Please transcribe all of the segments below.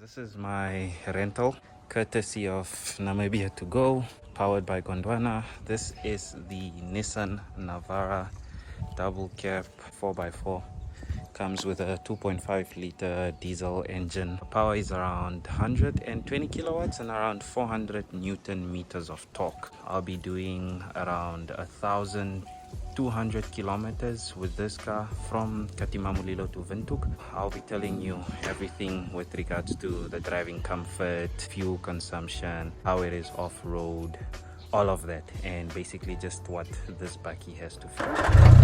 This is my rental, courtesy of Namibia to Go, powered by Gondwana. This is the Nissan Navara double cab 4x4. Comes with a 2.5 liter diesel engine. Power is around 120 kilowatts and around 400 Newton meters of torque. I'll be doing around 1,200 kilometers with this car from Katima Mulilo to Windhoek. I'll be telling you everything with regards to the driving comfort, fuel consumption, how it is off-road, all of that, and basically just what this Bakkie has to feature.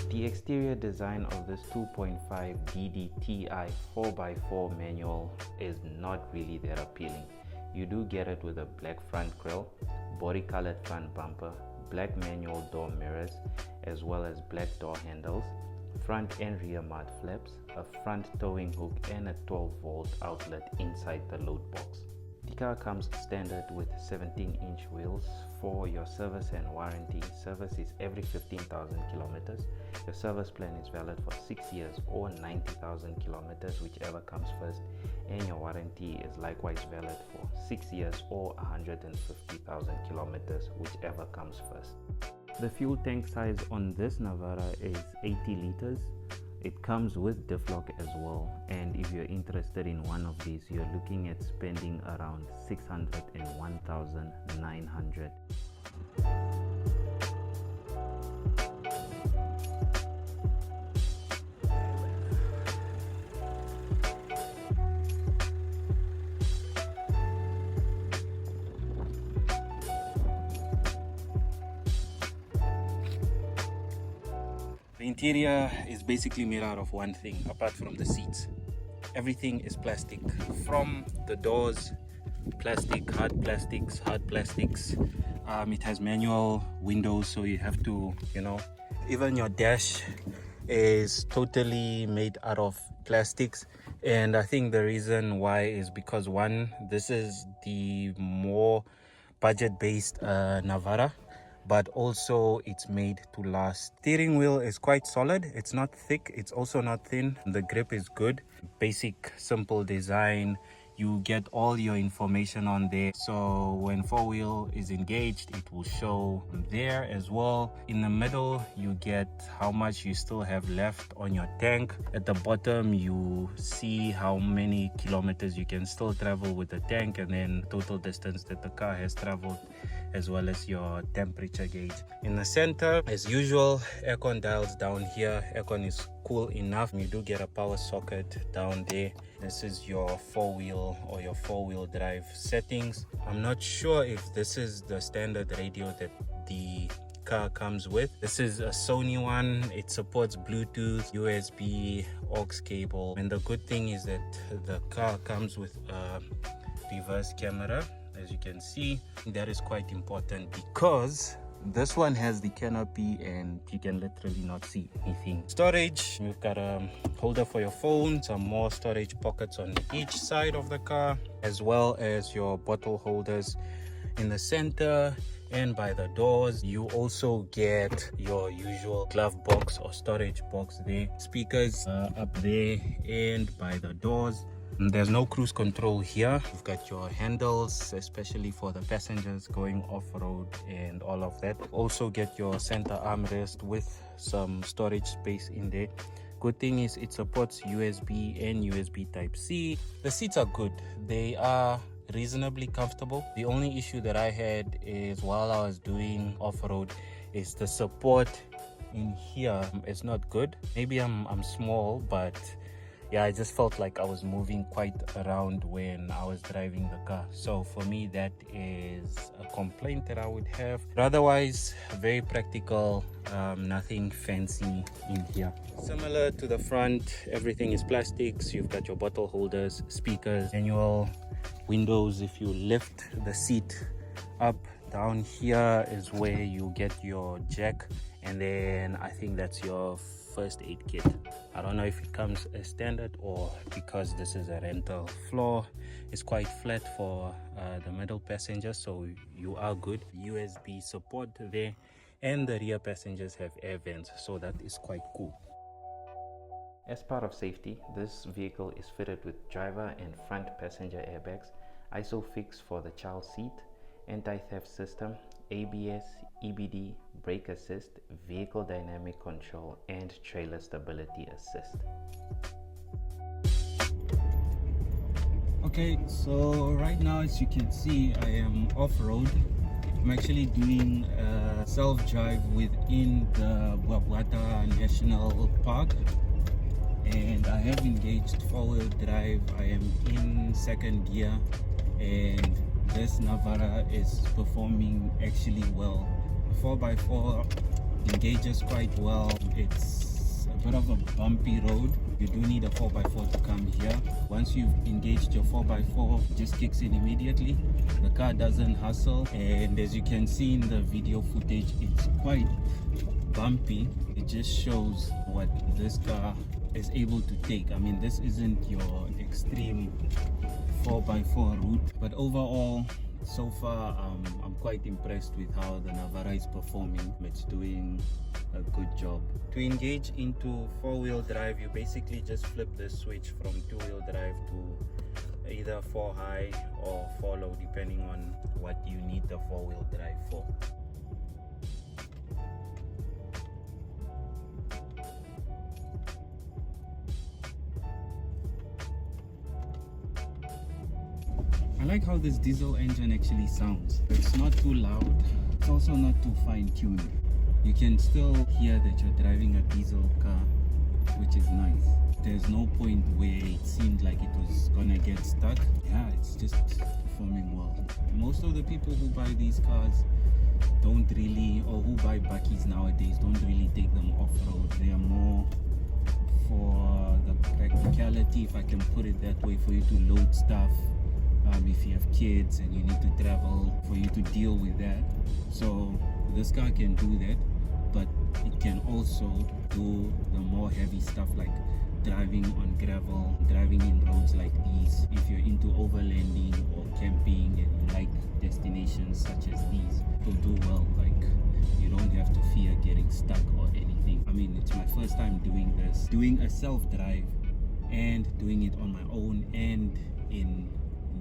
The exterior design of this 2.5 DDti 4x4 manual is not really that appealing. You do get it with a black front grille, body colored front bumper, black manual door mirrors, as well as black door handles, front and rear mud flaps, a front towing hook, and a 12-volt outlet inside the load box. The car comes standard with 17-inch wheels for your service and warranty. Service is every 15,000 kilometers. Your service plan is valid for 6 years or 90,000 kilometers, whichever comes first. And your warranty is likewise valid for 6 years or 150,000 kilometers, whichever comes first. The fuel tank size on this Navara is 80 liters. It comes with diff lock as well, and if you're interested in one of these, you're looking at spending around 601,900. The interior is basically made out of one thing, apart from the seats. Everything is plastic. From the doors, plastic, hard plastics. It has manual windows, so you have to, even your dash is totally made out of plastics. And I think the reason why is because, one, this is the more budget-based Navara, but also it's made to last. Steering wheel is quite solid. It's not thick, it's also not thin. The grip is good. Basic, simple design. You get all your information on there, so when 4-wheel is engaged, it will show there as well. In the middle, you get how much you still have left on your tank. At the bottom, you see how many kilometers you can still travel with the tank, and then total distance that the car has traveled, as well as your temperature gauge. In the center, as usual, aircon dials down here. Aircon is cool enough. You do get a power socket down there. This is your 4-wheel or your 4-wheel drive settings. I'm not sure if this is the standard radio that the car comes with. This is a Sony one. It supports Bluetooth, USB, aux cable, and the good thing is that the car comes with a reverse camera. As you can see, that is quite important because this one has the canopy and you can literally not see anything. Storage, we've got a holder for your phone, some more storage pockets on each side of the car, as well as your bottle holders in the center. And by the doors, you also get your usual glove box or storage box there. Speakers up there, and by the doors, there's no cruise control here. You've got your handles, especially for the passengers going off-road and all of that. Also get your center armrest with some storage space in there. Good thing is it supports USB and USB Type-C. The seats are good. They are reasonably comfortable. The only issue that I had is while I was doing off-road is the support in here is not good. Maybe I'm small, but yeah, I just felt like I was moving quite around when I was driving the car. So for me, that is a complaint that I would have. But otherwise, very practical, nothing fancy in here. Similar to the front, everything is plastics. You've got your bottle holders, speakers, manual windows. If you lift the seat up, Down here is where you get your jack, and then I think that's your first aid kit. I don't know if it comes as standard or because this is a rental. Floor is quite flat for the middle passenger, so you are good. USB support there, and the rear passengers have air vents, so that is quite cool. As part of safety, this vehicle is fitted with driver and front passenger airbags, ISOFIX for the child seat, anti-theft system, ABS, EBD, brake assist, vehicle dynamic control, and trailer stability assist. Okay, so right now, as you can see, I am off-road. I'm actually doing a self-drive within the Bwabwata National Park, and I have engaged four-wheel drive. I am in second gear, and this Navara is performing actually well. The 4x4 engages quite well. It's a bit of a bumpy road. You do need a 4x4 to come here. Once you've engaged your 4x4, it just kicks in immediately. The car doesn't hustle, and as you can see in the video footage, it's quite bumpy. It just shows what this car is able to take. I mean, this isn't your extreme 4x4 route, but overall, so far, I'm quite impressed with how the Navara is performing. It's doing a good job. To engage into four-wheel drive, you basically just flip the switch from two-wheel drive to either 4 high or 4 low, depending on what you need the four-wheel drive for. I like how this diesel engine actually sounds. It's not too loud, it's also not too fine-tuned. You can still hear that you're driving a diesel car, which is nice. There's no point where it seemed like it was gonna get stuck. Yeah, it's just performing well. Most of the people who buy these cars don't really, or who buy Bakkies nowadays, don't really take them off-road. They are more for the practicality, if I can put it that way, for you to load stuff. If you have kids and you need to travel, for you to deal with that. So this car can do that, but it can also do the more heavy stuff like driving on gravel, driving in roads like these. If you're into overlanding or camping and you like destinations such as these, it will do well. Like, you don't have to fear getting stuck or anything. I mean, it's my first time doing this, doing a self-drive and doing it on my own and in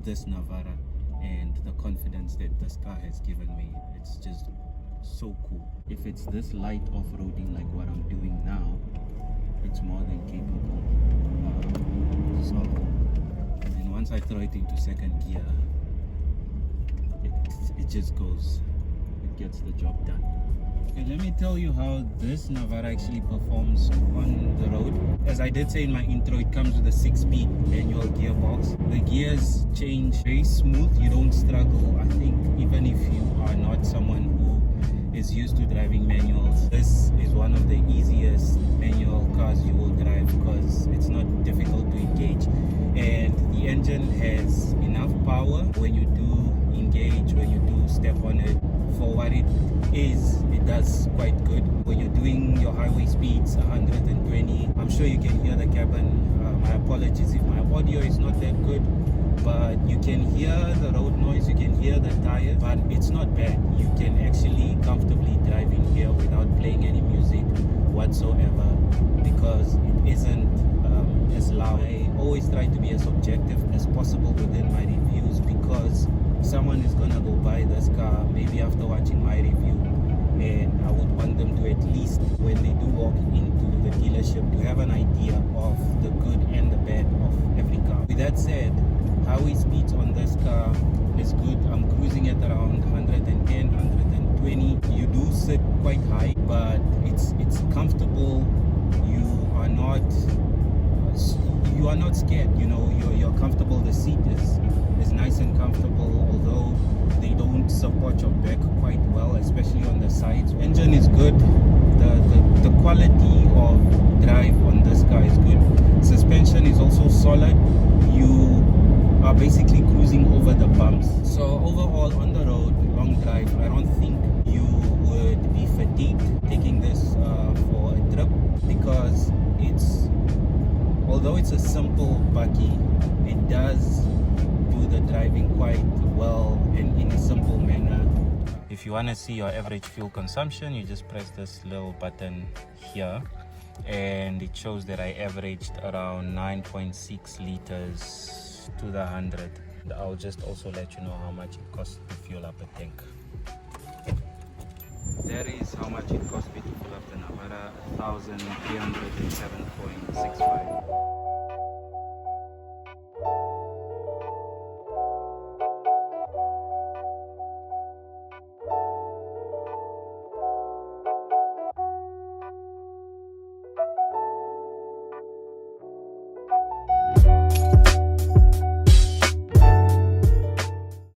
this Navara, and the confidence that this car has given me, it's just so cool. If it's this light off-roading like what I'm doing now, it's more than capable. So, and once I throw it into second gear, it just goes, it gets the job done. Okay, let me tell you how this Navara actually performs on the road. As I did say in my intro, it comes with a 6-speed manual gearbox. The gears change very smooth, you don't struggle. I think even if you are not someone who is used to driving manuals, this is one of the easiest manual cars you will drive because it's not difficult to engage. And the engine has enough power when you do engage, when you do step on it. For what it is, it does quite good. When you're doing your highway speeds, 120, I'm sure you can hear the cabin. My apologies if my audio is not that good, but you can hear the road noise, you can hear the tires, but it's not bad. You can actually comfortably drive in here without playing any music whatsoever because it isn't as loud. I always try to be as objective as possible within my reviews because someone is gonna go buy this car maybe after watching my review, and I would want them to at least, when they do walk into the dealership, to have an idea of the good and the bad of every car. With that said, highway speeds on this car is good. I'm cruising at around 110, 120. You do sit quite high, but it's comfortable. You are not scared. You know, you're comfortable. The seat is nice and comfortable, although they don't support your back quite well, especially on the sides. Engine is good. The quality of drive on this car is good. Suspension is also solid. You are basically cruising over the bumps. So overall on the road, long long drive. I don't think you would be fatigued taking this for a trip, because although it's a simple bakkie, it does do the driving quite well and in a simple manner. If you want to see your average fuel consumption, you just press this little button here, and it shows that I averaged around 9.6 liters to the 100. I'll just also let you know how much it costs to fuel up a tank. That is how much it cost me to fill up the Navara, 1,307.65.